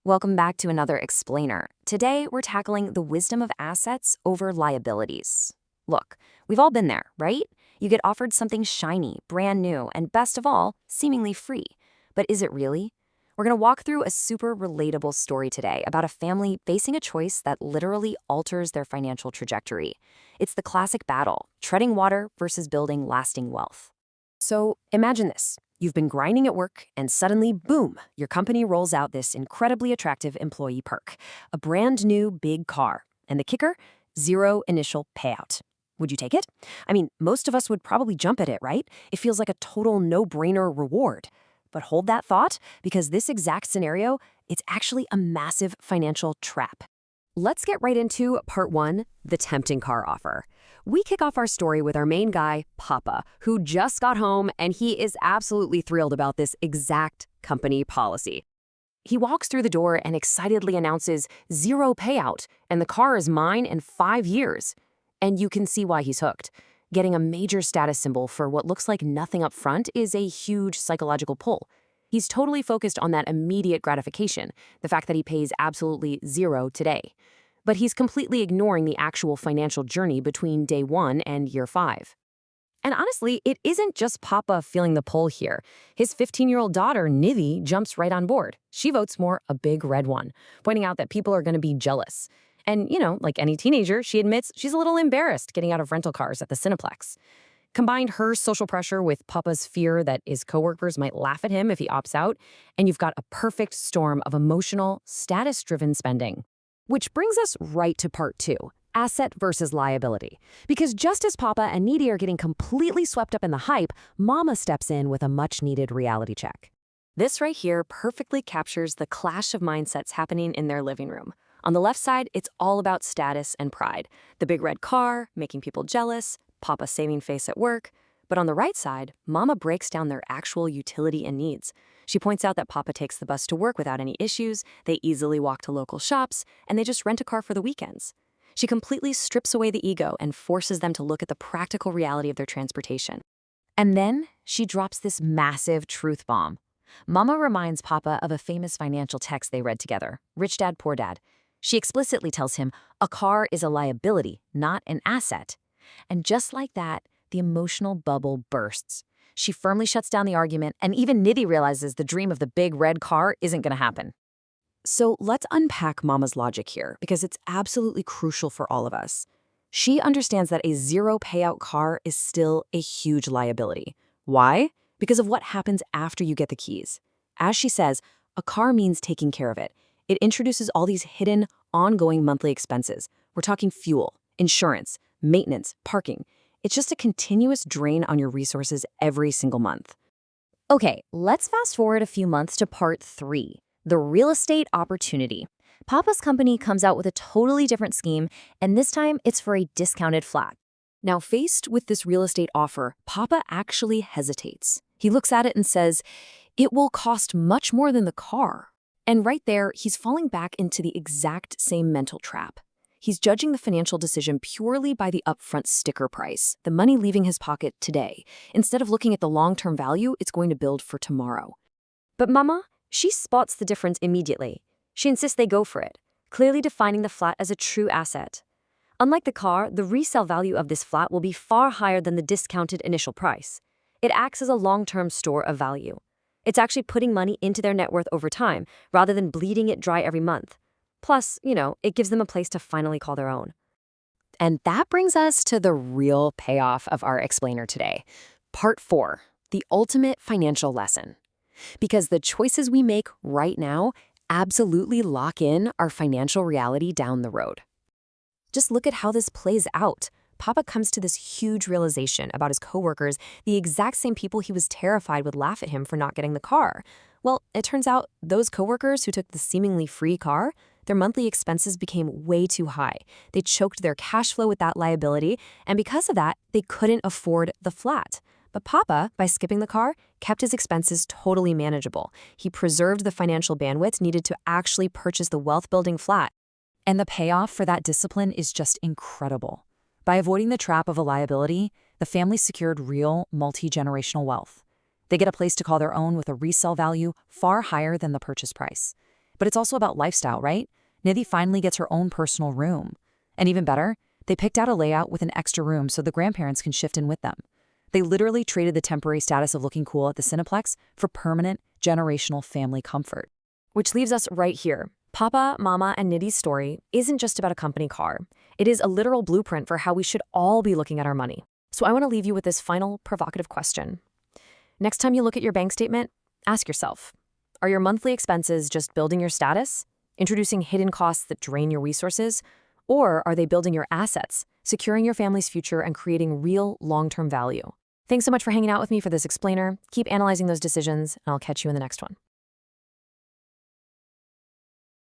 Welcome back to another explainer. Today, we're tackling the wisdom of assets over liabilities. Look, we've all been there, right? You get offered something shiny, brand new, and best of all, seemingly free. But is it really? We're going to walk through a super relatable story today about a family facing a choice that literally alters their financial trajectory. It's the classic battle, treading water versus building lasting wealth. So imagine this. You've been grinding at work, and suddenly, boom, your company rolls out this incredibly attractive employee perk, a brand new big car. And the kicker? Zero initial payout. Would you take it? I mean, most of us would probably jump at it, right? It feels like a total no-brainer reward. But hold that thought, because this exact scenario, it's actually a massive financial trap. Let's get right into part one, the tempting car offer. We kick off our story with our main guy, Papa, who just got home, and he is absolutely thrilled about this exact company policy. He walks through the door and excitedly announces zero payout, and the car is mine in 5 years. And you can see why he's hooked. Getting a major status symbol for what looks like nothing up front is a huge psychological pull. He's totally focused on that immediate gratification, the fact that he pays absolutely zero today. But he's completely ignoring the actual financial journey between day 1 and year 5. And honestly, it isn't just Papa feeling the pull here. His 15-year-old daughter, Nidhi, jumps right on board. She votes more a big red one, pointing out that people are going to be jealous. And, like any teenager, she admits she's a little embarrassed getting out of rental cars at the Cineplex. Combine her social pressure with Papa's fear that his coworkers might laugh at him if he opts out, and you've got a perfect storm of emotional, status-driven spending. Which brings us right to part 2, asset versus liability. Because just as Papa and Nidhi are getting completely swept up in the hype, Mama steps in with a much-needed reality check. This right here perfectly captures the clash of mindsets happening in their living room. On the left side, it's all about status and pride. The big red car, making people jealous, Papa saving face at work. But on the right side, Mama breaks down their actual utility and needs. She points out that Papa takes the bus to work without any issues, they easily walk to local shops, and they just rent a car for the weekends. She completely strips away the ego and forces them to look at the practical reality of their transportation. And then she drops this massive truth bomb. Mama reminds Papa of a famous financial text they read together, Rich Dad, Poor Dad. She explicitly tells him a car is a liability, not an asset. And just like that, the emotional bubble bursts. She firmly shuts down the argument, and even Nidhi realizes the dream of the big red car isn't going to happen. So let's unpack Mama's logic here, because it's absolutely crucial for all of us. She understands that a zero payout car is still a huge liability. Why? Because of what happens after you get the keys. As she says, a car means taking care of it. It introduces all these hidden, ongoing monthly expenses. We're talking fuel, insurance, maintenance, parking. It's just a continuous drain on your resources every single month. Okay, let's fast forward a few months to part 3, the real estate opportunity. Papa's company comes out with a totally different scheme, and this time it's for a discounted flat. Now, faced with this real estate offer, Papa actually hesitates. He looks at it and says, "It will cost much more than the car." And right there, he's falling back into the exact same mental trap. He's judging the financial decision purely by the upfront sticker price, the money leaving his pocket today, instead of looking at the long-term value it's going to build for tomorrow. But Mama, she spots the difference immediately. She insists they go for it, clearly defining the flat as a true asset. Unlike the car, the resale value of this flat will be far higher than the discounted initial price. It acts as a long-term store of value. It's actually putting money into their net worth over time, rather than bleeding it dry every month. Plus, it gives them a place to finally call their own. And that brings us to the real payoff of our explainer today. Part 4, the ultimate financial lesson. Because the choices we make right now absolutely lock in our financial reality down the road. Just look at how this plays out. Papa comes to this huge realization about his coworkers, the exact same people he was terrified would laugh at him for not getting the car. Well, it turns out those coworkers who took the seemingly free car, their monthly expenses became way too high. They choked their cash flow with that liability, and because of that, they couldn't afford the flat. But Papa, by skipping the car, kept his expenses totally manageable. He preserved the financial bandwidth needed to actually purchase the wealth-building flat. And the payoff for that discipline is just incredible. By avoiding the trap of a liability, the family secured real, multi-generational wealth. They get a place to call their own with a resale value far higher than the purchase price. But it's also about lifestyle, right? Nidhi finally gets her own personal room. And even better, they picked out a layout with an extra room so the grandparents can shift in with them. They literally traded the temporary status of looking cool at the Cineplex for permanent, generational family comfort. Which leaves us right here. Papa, Mama, and Nidhi's story isn't just about a company car. It is a literal blueprint for how we should all be looking at our money. So I want to leave you with this final provocative question. Next time you look at your bank statement, ask yourself, are your monthly expenses just building your status, introducing hidden costs that drain your resources, or are they building your assets, securing your family's future and creating real long-term value? Thanks so much for hanging out with me for this explainer. Keep analyzing those decisions, and I'll catch you in the next one.